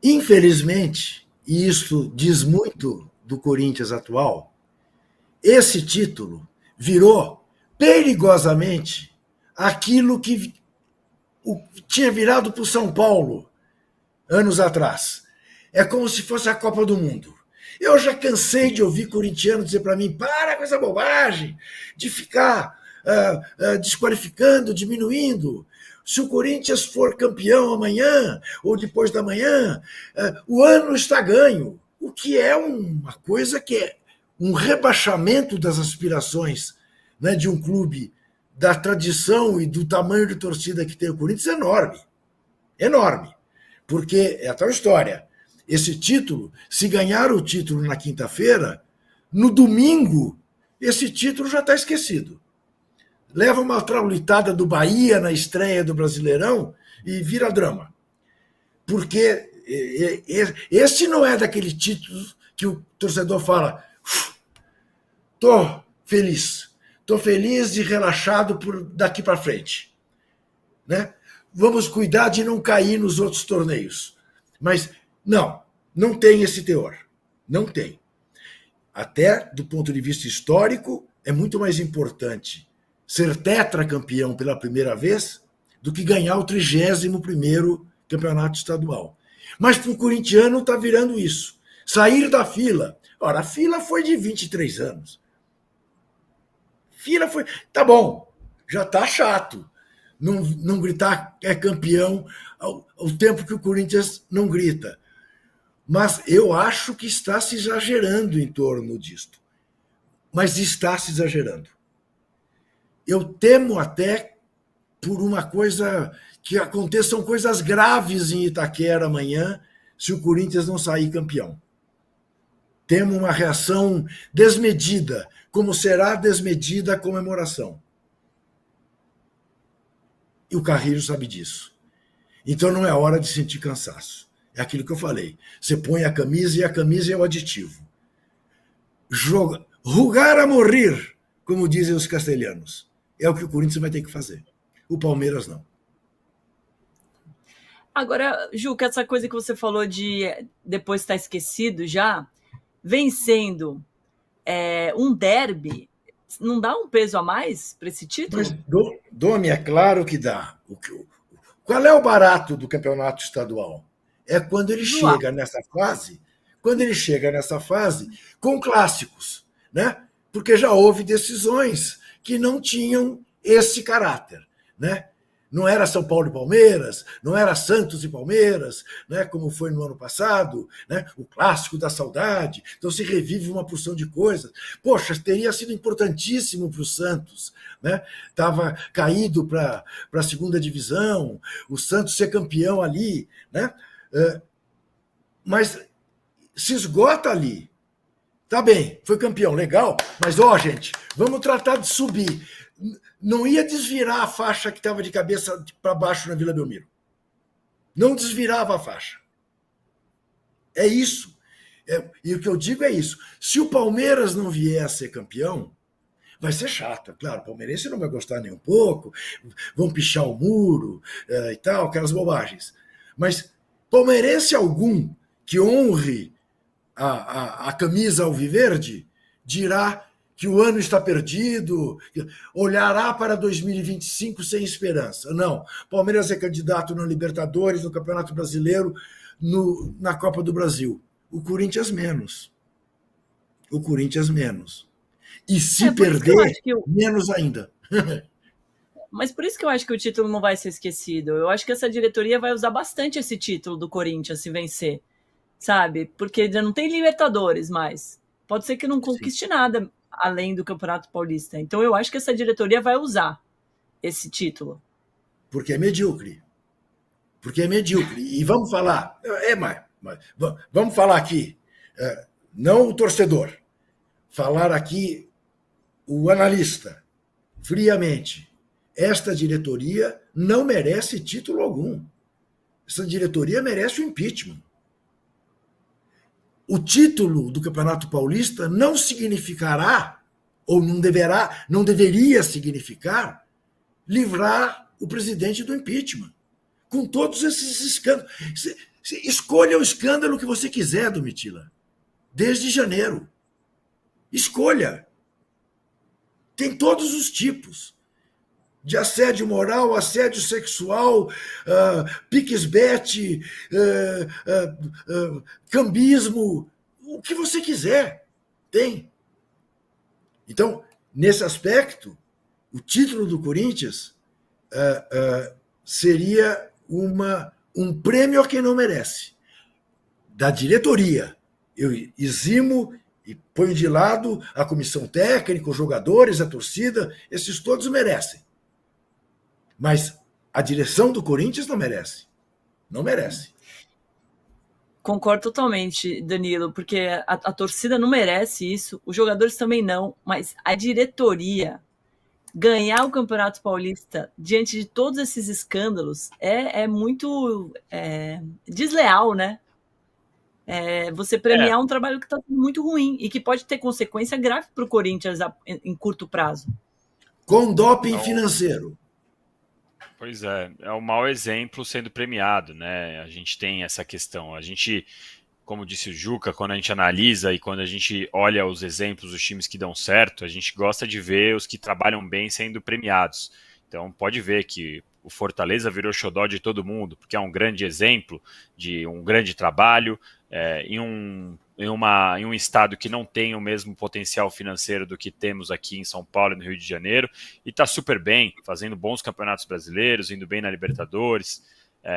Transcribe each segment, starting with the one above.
Infelizmente, e isso diz muito do Corinthians atual, esse título virou perigosamente aquilo que tinha virado para o São Paulo anos atrás. É como se fosse a Copa do Mundo. Eu já cansei de ouvir corintiano dizer para mim: para com essa bobagem de ficar desqualificando, diminuindo. Se o Corinthians for campeão amanhã ou depois da manhã, o ano está ganho. O que é uma coisa que é um rebaixamento das aspirações, né, de um clube da tradição e do tamanho de torcida que tem o Corinthians enorme. Enorme. Porque é a tal história. Esse título, se ganhar o título na quinta-feira, no domingo, esse título já está esquecido. Leva uma traulitada do Bahia na estreia do Brasileirão e vira drama. Porque esse não é daquele título que o torcedor fala: estou feliz e relaxado por daqui para frente. Né? Vamos cuidar de não cair nos outros torneios. Mas não tem esse teor. Não tem. Até do ponto de vista histórico, é muito mais importante ser tetracampeão pela primeira vez do que ganhar o 31º campeonato estadual. Mas para o corintiano está virando isso. Sair da fila. Ora, a fila foi de 23 anos. Fila foi... Tá bom, já está chato. Não gritar é campeão ao tempo que o Corinthians não grita. Mas eu acho que está se exagerando em torno disto. Mas está se exagerando. Eu temo até por uma coisa que aconteçam coisas graves em Itaquera amanhã se o Corinthians não sair campeão. Temo uma reação desmedida, como será desmedida a comemoração. E o Carrillo sabe disso. Então não é hora de sentir cansaço. É aquilo que eu falei. Você põe a camisa e a camisa é o aditivo. Rugar a morrer, como dizem os castelhanos. É o que o Corinthians vai ter que fazer. O Palmeiras não. Agora, Juca, essa coisa que você falou de depois estar esquecido já, vencendo um derby, não dá um peso a mais para esse título? Mas, Domi, é claro que dá. Qual é o barato do campeonato estadual? É quando ele chega nessa fase com clássicos, né? Porque já houve decisões que não tinham esse caráter, né? Não era São Paulo e Palmeiras, não era Santos e Palmeiras, né, como foi no ano passado, né, o clássico da saudade. Então se revive uma porção de coisas. Poxa, teria sido importantíssimo para o Santos, né? Estava caído para a segunda divisão, o Santos ser campeão ali, né? Mas se esgota ali. Tá bem, foi campeão, legal, mas gente, vamos tratar de subir. Não ia desvirar a faixa que estava de cabeça para baixo na Vila Belmiro. Não desvirava a faixa. É isso. E o que eu digo é isso. Se o Palmeiras não vier a ser campeão, vai ser chato, é claro. O palmeirense não vai gostar nem um pouco, vão pichar o muro e tal, aquelas bobagens. Mas palmeirense algum que honre a camisa alviverde dirá que o ano está perdido, olhará para 2025 sem esperança. Não, Palmeiras é candidato na Libertadores, no Campeonato Brasileiro, na Copa do Brasil. O Corinthians menos. O Corinthians menos. E se perder, menos ainda. Mas por isso que eu acho que o título não vai ser esquecido. Eu acho que essa diretoria vai usar bastante esse título do Corinthians se vencer, sabe? Porque já não tem Libertadores mais. Pode ser que não conquiste nada além do Campeonato Paulista. Então eu acho que essa diretoria vai usar esse título. Porque é medíocre. E vamos falar, vamos falar aqui, não o torcedor, falar aqui o analista, friamente. Esta diretoria não merece título algum. Essa diretoria merece o impeachment. O título do Campeonato Paulista não significará, ou não deveria significar, livrar o presidente do impeachment. Com todos esses escândalos. Escolha o escândalo que você quiser, Domitila. Desde janeiro. Escolha. Tem todos os tipos. De assédio moral, assédio sexual, piquesbete, cambismo, o que você quiser. Tem. Então, nesse aspecto, o título do Corinthians seria um prêmio a quem não merece. Da diretoria. Eu eximo e ponho de lado a comissão técnica, os jogadores, a torcida, esses todos merecem. Mas a direção do Corinthians não merece. Não merece. Concordo totalmente, Danilo, porque a torcida não merece isso, os jogadores também não, mas a diretoria ganhar o Campeonato Paulista diante de todos esses escândalos é muito desleal, né? Você premiar um trabalho que está muito ruim e que pode ter consequência grave para o Corinthians em curto prazo. Com doping financeiro. Pois é um mau exemplo sendo premiado, né? A gente tem essa questão. A gente, como disse o Juca, quando a gente analisa e quando a gente olha os exemplos dos times que dão certo, a gente gosta de ver os que trabalham bem sendo premiados. Então pode ver que o Fortaleza virou xodó de todo mundo, porque é um grande exemplo de um grande trabalho em um estado que não tem o mesmo potencial financeiro do que temos aqui em São Paulo e no Rio de Janeiro, e está super bem, fazendo bons campeonatos brasileiros, indo bem na Libertadores.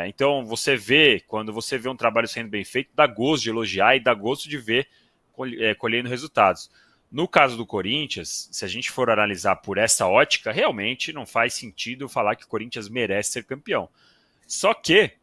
Então você vê, quando você vê um trabalho sendo bem feito, dá gosto de elogiar e dá gosto de ver colhendo resultados. No caso do Corinthians, se a gente for analisar por essa ótica, realmente não faz sentido falar que o Corinthians merece ser campeão. Só que,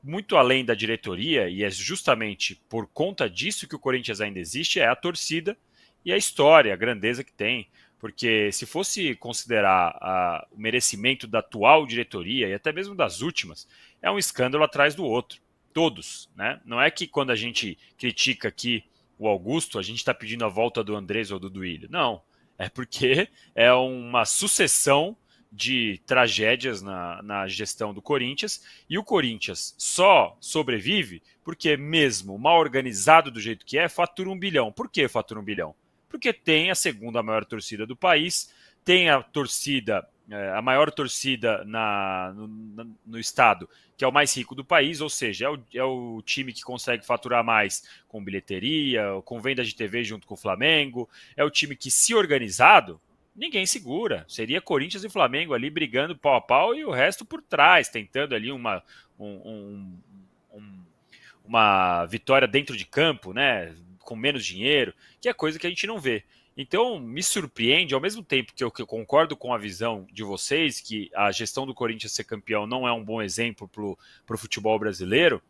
muito além da diretoria, e é justamente por conta disso que o Corinthians ainda existe, é a torcida e a história, a grandeza que tem. Porque se fosse considerar o merecimento da atual diretoria, e até mesmo das últimas, é um escândalo atrás do outro. Todos, né? Não é que quando a gente critica aqui o Augusto, a gente está pedindo a volta do Andrés ou do Duílio. Não, é porque é uma sucessão de tragédias na gestão do Corinthians, e o Corinthians só sobrevive porque, mesmo mal organizado do jeito que fatura 1 bilhão. Por que fatura 1 bilhão? Porque tem a segunda maior torcida do país, tem a torcida, a maior torcida no estado, que é o mais rico do país, ou seja, é o time que consegue faturar mais com bilheteria, com venda de TV junto com o Flamengo, é o time que, se organizado, ninguém segura. Seria Corinthians e Flamengo ali brigando pau a pau e o resto por trás, tentando ali uma vitória dentro de campo, né, com menos dinheiro, que é coisa que a gente não vê. Então, me surpreende, ao mesmo tempo que eu concordo com a visão de vocês, que a gestão do Corinthians ser campeão não é um bom exemplo para o futebol brasileiro,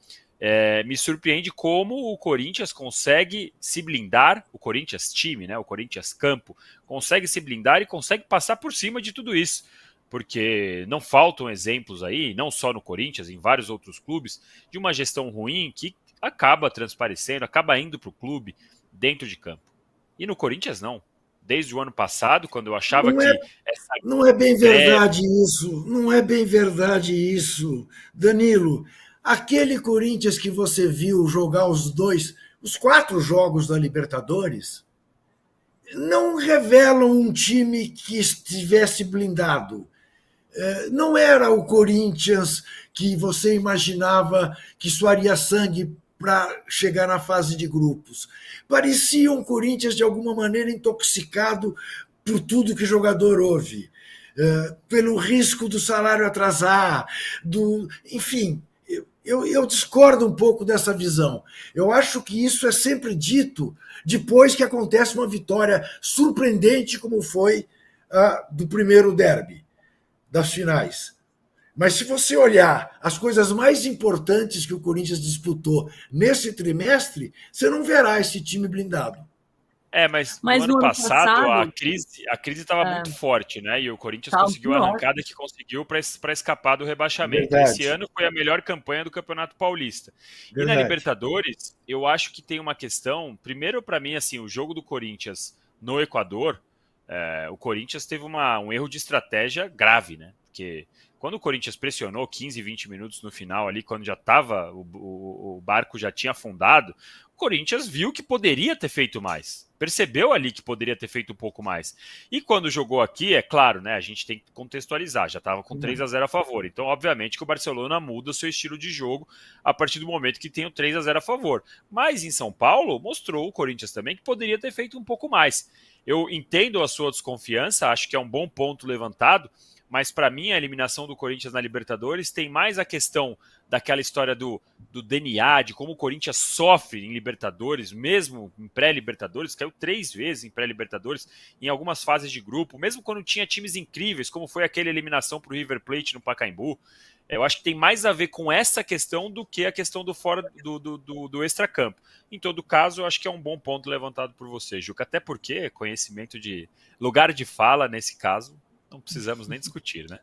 me surpreende como o Corinthians consegue se blindar, o Corinthians time, né, o Corinthians campo, consegue se blindar e consegue passar por cima de tudo isso. Porque não faltam exemplos aí, não só no Corinthians, em vários outros clubes, de uma gestão ruim que acaba transparecendo, acaba indo para o clube dentro de campo. E no Corinthians não. Desde o ano passado, quando eu achava que... Não é bem verdade isso. Não é bem verdade isso. Danilo, aquele Corinthians que você viu jogar os 4 jogos da Libertadores, não revelam um time que estivesse blindado. Não era o Corinthians que você imaginava que suaria sangue para chegar na fase de grupos. Parecia um Corinthians, de alguma maneira, intoxicado por tudo que jogador houve, pelo risco do salário atrasar, enfim, eu discordo um pouco dessa visão. Eu acho que isso é sempre dito depois que acontece uma vitória surpreendente, como foi a do primeiro derby, das finais. Mas se você olhar as coisas mais importantes que o Corinthians disputou nesse trimestre, você não verá esse time blindado. Mas no ano passado a crise estava muito forte, né? E o Corinthians conseguiu a arrancada que conseguiu para escapar do rebaixamento. Verdade. Esse ano foi a melhor campanha do Campeonato Paulista. Verdade. E na Libertadores, eu acho que tem uma questão. Primeiro, para mim, assim, o jogo do Corinthians no Equador, o Corinthians teve um erro de estratégia grave, né? Porque Quando o Corinthians pressionou 15, 20 minutos no final ali, quando já estava, o barco já tinha afundado, o Corinthians viu que poderia ter feito mais. Percebeu ali que poderia ter feito um pouco mais. E quando jogou aqui, é claro, né? A gente tem que contextualizar, já estava com 3-0 a favor. Então, obviamente, que o Barcelona muda o seu estilo de jogo a partir do momento que tem o 3-0 a favor. Mas em São Paulo, mostrou o Corinthians também que poderia ter feito um pouco mais. Eu entendo a sua desconfiança, acho que é um bom ponto levantado, mas para mim a eliminação do Corinthians na Libertadores tem mais a questão daquela história do DNA, de como o Corinthians sofre em Libertadores, mesmo em pré-Libertadores, caiu 3 vezes em pré-Libertadores, em algumas fases de grupo, mesmo quando tinha times incríveis, como foi aquela eliminação para o River Plate no Pacaembu. Eu acho que tem mais a ver com essa questão do que a questão do fora do extracampo. Em todo caso, eu acho que é um bom ponto levantado por você, Juca, até porque conhecimento de lugar de fala, nesse caso, não precisamos nem discutir, né?